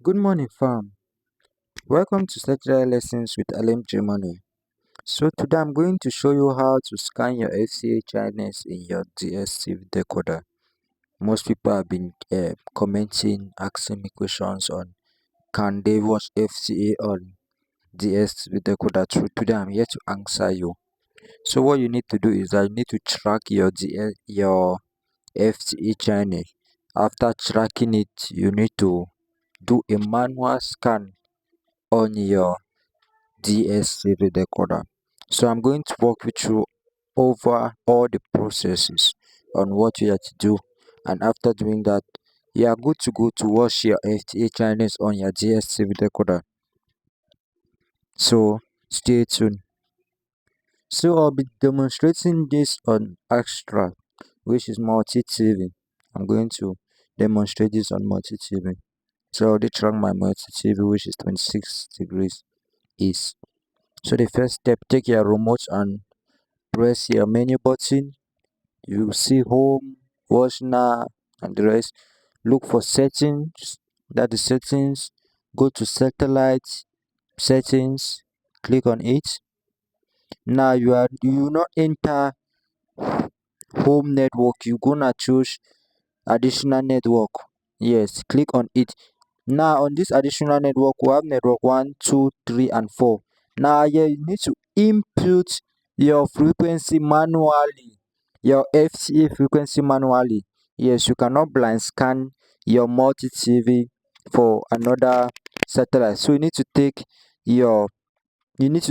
Good morning, fam. Welcome to Saturday Lessons with Alim Germany. So today I'm going to show you how to scan your FTA channels in your DSTV decoder. Most people have been commenting, asking me questions on can they watch FTA on DSTV decoder. Today I'm here to answer you. So what you need to do is that you need to track your FTA channel. After tracking it, you need to do a manual scan on your DSTV decoder. So I'm going to walk you through over all the processes on what you have to do, and after doing that you are good to go to watch your FTA channels on your DSTV decoder. So stay tuned. So I'll be demonstrating this on Extra, which is multi TV. I'm going to demonstrate this on multi TV. So I already track my multi TV, which is 26 degrees east. So the first step, take your remote and press your menu button. You will see home, watch now, and the rest. Look for settings. That is settings. Go to satellite settings. Click on it. Now you will not enter home network. You gonna choose additional network. Yes, click on it. Now on this additional network, we have network 1, 2, 3, and 4. Now here you need to input your frequency manually, your FTA frequency manually. Yes, you cannot blind scan your multi TV for another satellite. So you need to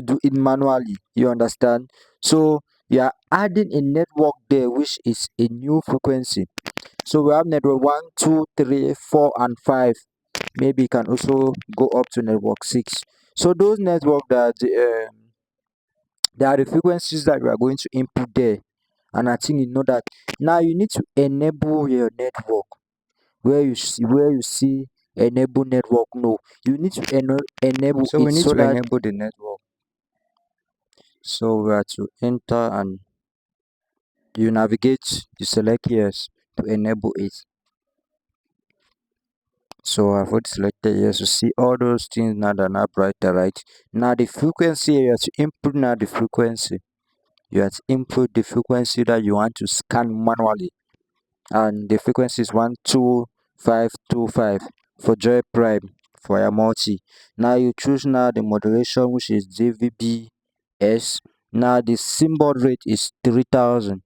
do it manually. You understand? So you are adding a network there, which is a new frequency. So we have network 1, 2, 3, 4, and 5. Maybe you can also go up to network 6. So those network that they are the frequencies that we are going to input there. And I think you know that. Now you need to enable your network. Where you see enable network, no, you need to enable So it we need so to that. enable the network. So we are to enter and you navigate, you select yes to enable it. So I've already selected yes to see all those things now that are now brighter, right? Now the frequency, you have to input now the frequency. You have to input the frequency that you want to scan manually. And the frequency is 12525 for Joy Prime for your multi. Now you choose now the moderation, which is DVB-S. Now the symbol rate is 30,000.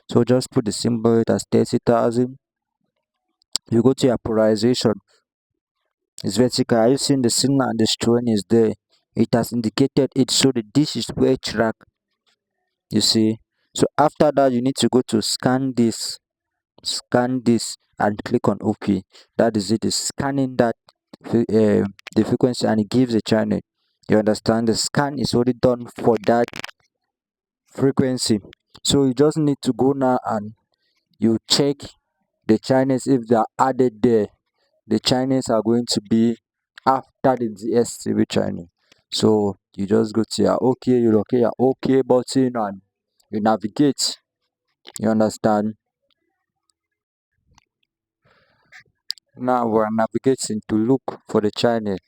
So just put the symbol rate as 30,000. You go to your polarization. It's vertical. Are you seeing the signal and the strain is there? It has indicated it, so the dish is well track. You see. So after that, you need to go to scan this and click on OK. That is it. It's scanning that the frequency and it gives a channel. You understand? The scan is already done for that frequency. So you just need to go now and you check the channels if they are added there. The channels are going to be after the DSTV channel. So you just go to your OK, you look at your OK button and you navigate. You understand? Now we're navigating to look for the channel.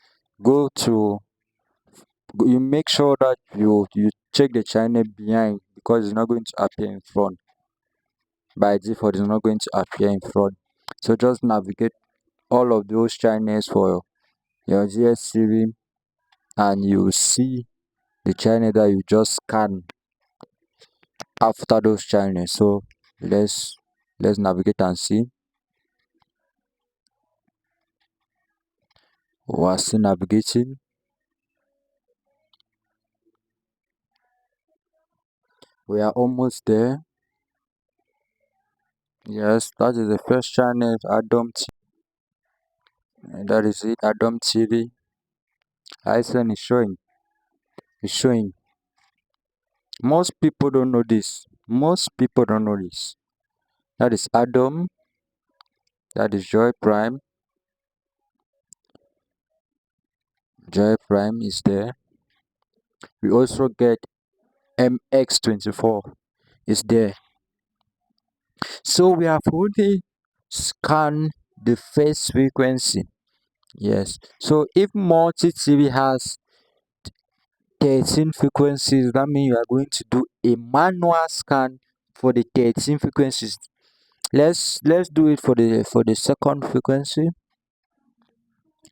You make sure that you check the channel behind, because it's not going to appear in front. By default, it's not going to appear in front. So just navigate all of those channels for your DSTV and you see the channel that you just scan after those channels. So let's navigate and see. We're still navigating. We are almost there. Yes, that is the first channel, Adam TV. That is it, Adam TV. Icon is showing. It's showing. Most people don't know this. Most people don't know this. That is Adam. That is Joy Prime. Joy Prime is there. We also get MX24 is there. So we have already scanned the first frequency. Yes. So if multi-TV has 13 frequencies, that means you are going to do a manual scan for the 13 frequencies. Let's do it for the second frequency.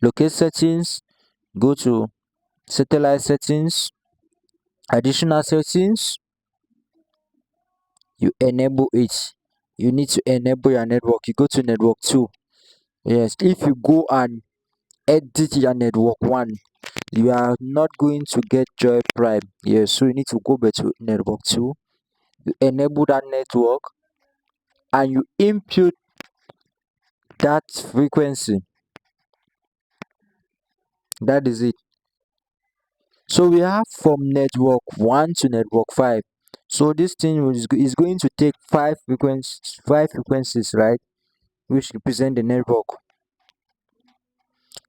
Locate settings, go to satellite settings, additional settings, you enable it. You need to enable your network. You go to network 2. Yes, if you go and edit your network 1, you are not going to get Joy Prime. Yes, so you need to go back to network 2. You enable that network and you input that frequency. That is it. So we have from network 1 to network 5. So this thing is going to take five frequencies, right? Which represent the network.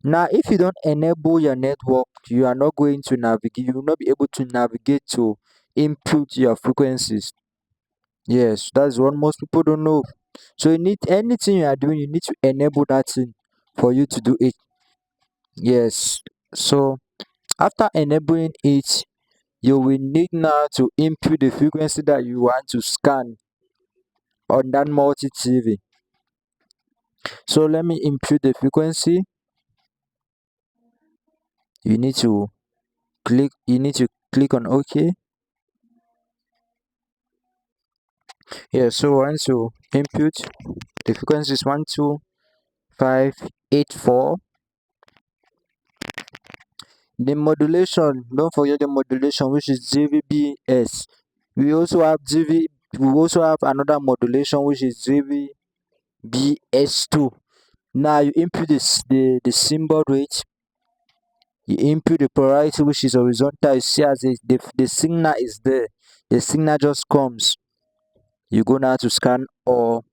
Now, if you don't enable your network, you are not going to navigate. You will not be able to navigate to input your frequencies. Yes, that's what most people don't know. So you need anything you are doing, you need to enable that thing for you to do it. Yes. So after enabling it, you will need now to input the frequency that you want to scan on that multi TV. So let me input the frequency. You need to click on OK. Yeah, so once you input the frequency is 12584. The modulation, don't forget the modulation, which is GVBS. We also have another modulation, which is GVBS2. Now you input the symbol rate, you input the polarity, which is horizontal. You see as the signal is there, the signal just comes. You go now to scan all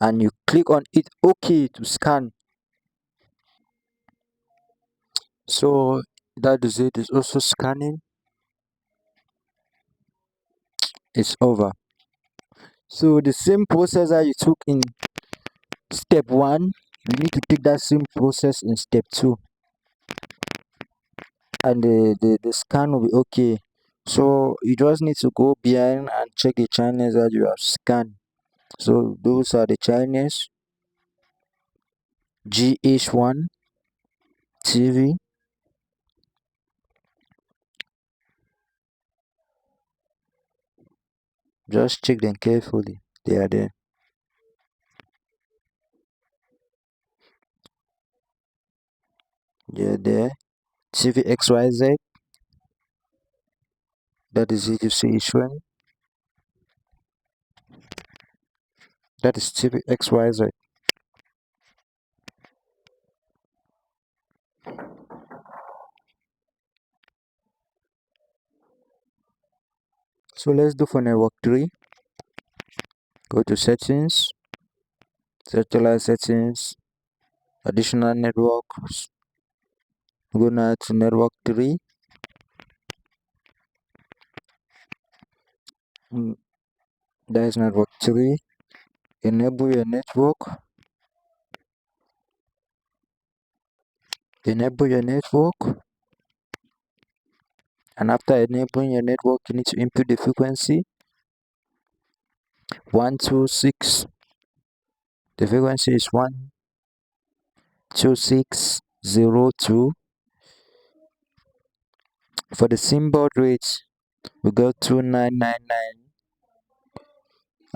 and you click on it OK to scan. So that is it. It's also scanning. It's over. So the same process that you took in step 1, you need to take that same process in step 2, and the scan will be okay. So you just need to go behind and check the channels that you have scanned. So those are the channels: GH1 TV, just check them carefully. They are there. They're there. TV XYZ, that is it. You see each one. That is TV XYZ. So let's do for network 3. Go to settings, satellite settings, additional networks. Go now to network 3. That is network 3. Enable your network. Enable your network. And after enabling your network, you need to input the frequency 126. The frequency is 12602. For the symbol rate, we got 2999.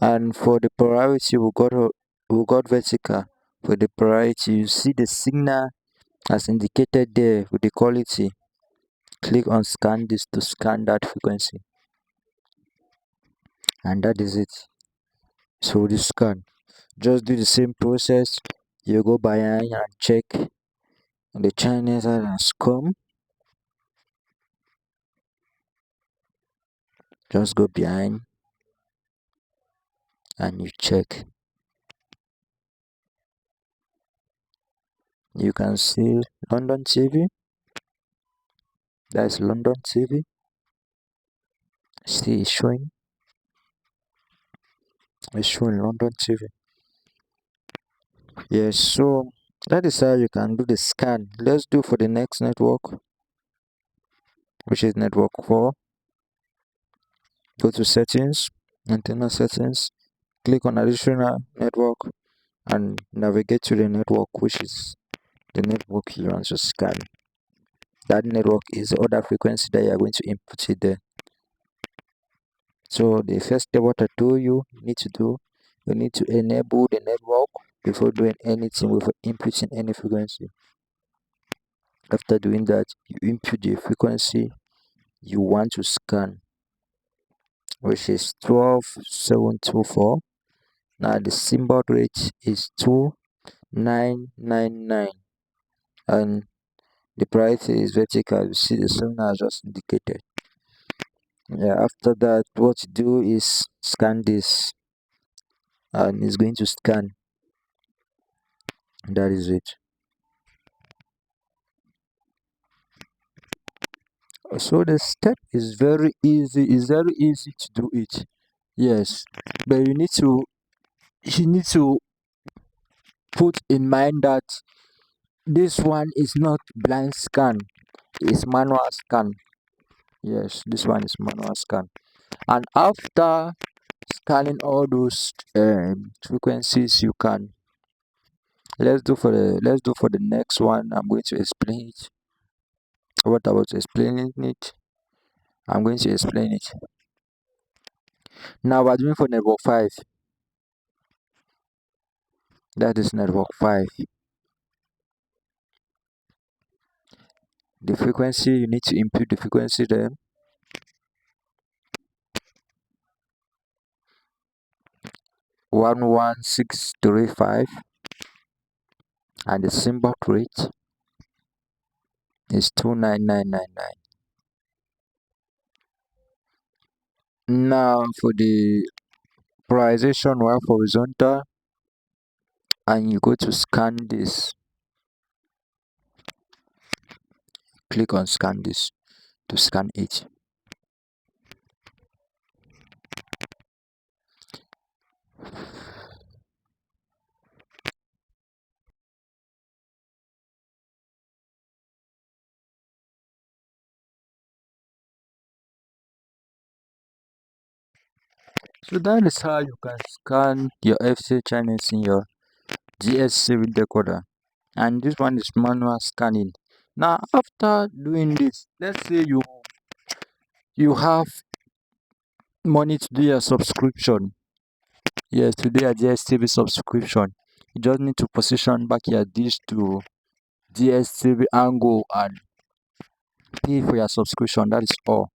And for the polarity, we got vertical. For the polarity, you see the signal as indicated there with the quality. Click on scan this to scan that frequency, and that is it. So the scan, just do the same process. You go behind and check the channels that has come. Just go behind and you check. You can see London TV. That's London TV. See it's showing. It's showing London TV. Yes, so That is how you can do the scan. Let's do for the next network, which is network 4. Go to settings, antenna settings, click on additional network, and navigate to the network, which is the network you want to scan. That network is the other frequency that you are going to input it there. So the first step, what I told you need to do, you need to enable the network before doing anything with inputting any frequency. After doing that, you input the frequency you want to scan, which is 12724. Now the symbol rate is 2999, and the price is vertical. You see the signal just indicated. Yeah, after that, what you do is scan this, and it's going to scan. That is it. So the step is very easy. It's very easy to do it. Yes, but you need to put in mind that this one is not blind scan, it's manual scan. Yes, this one is manual scan. And after scanning all those frequencies, you can let's do for the next one. I'm going to explain it. What about explaining it? I'm going to explain it. Now we're doing for network 5. That is network 5. The frequency, you need to input the frequency there. 11635, and the symbol rate is 29999. Now for the polarization, we have horizontal, and you go to scan this. Click on scan this to scan it. So that is how you can scan your FTA channels in your DSTV decoder. And this one is manual scanning. Now after doing this, let's say you have money to do your subscription. Yes, to do your DSTV subscription, you just need to position back your dish to DSTV angle and pay for your subscription. That is all.